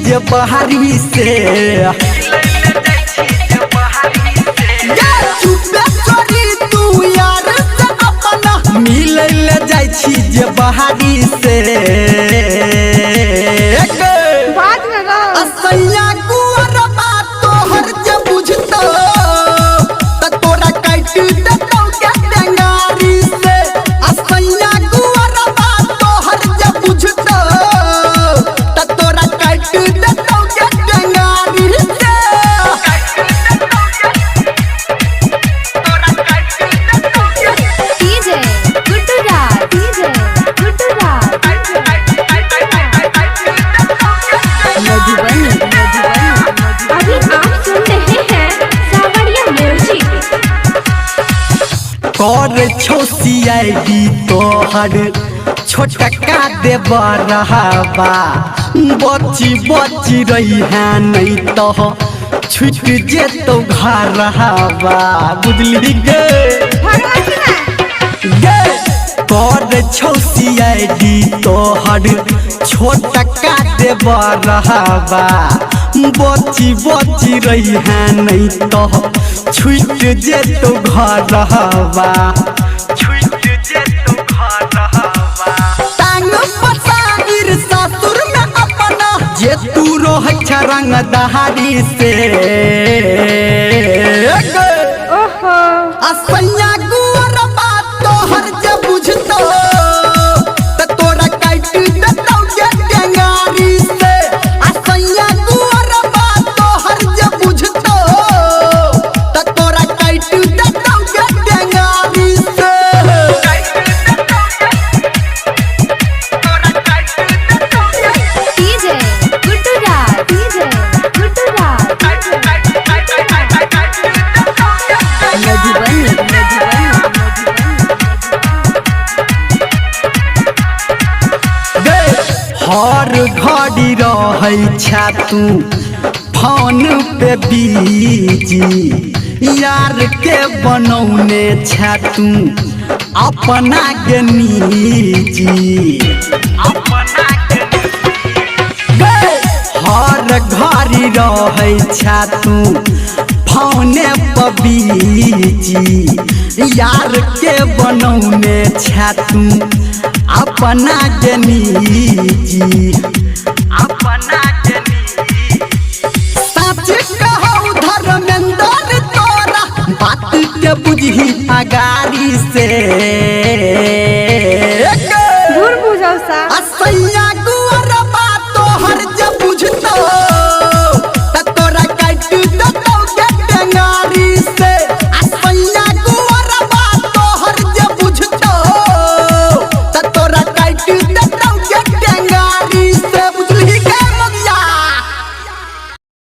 जे बहारी से तू यार से अपना मिले ले जाई छी जे बहारी से बात में असैया कुंवर बात तोहर जे बुझतो त तोरा काट देतौ के टेंगारी से असैया कुंवर बात तोहर जे बुझतो त तोरा काट देतौ के टेंगारी से डीजे गुड्डू राज अभी आप सुन रहे हैं सावरिया म्यूजिक। कर छो CID तोहर छोटका देव रहबा बची रही है नहीं तो छुट जेतो घर रहबा बुझली गे कर छो CID तोहर छोटका देव रहबा बची रही है नहीं तो छुट जेतो घर रहबा टांग पसागिर ससुर में अपना जे तू रोह रंग दहारी से ओहो असैया गुवर बात तोहर जे बुझतो त तोरा काट देतौ के टेंगारी से असैया गुवर बात तोहर जे बुझतो त तोरा काट देतौ के टेंगारी से डीजे गुड्डू राज हर घड़ी रहै छा तू फोन पे बीजी यार के बनौने छा तू अपना के निजी हर घड़ी रहै छा तू फोने पे बीजी यार के बनौने छा तू अपना के निजी सच कहौ धर्मेंद्र तोरा बात के बुझही अगारी से दूर बुझाओ सा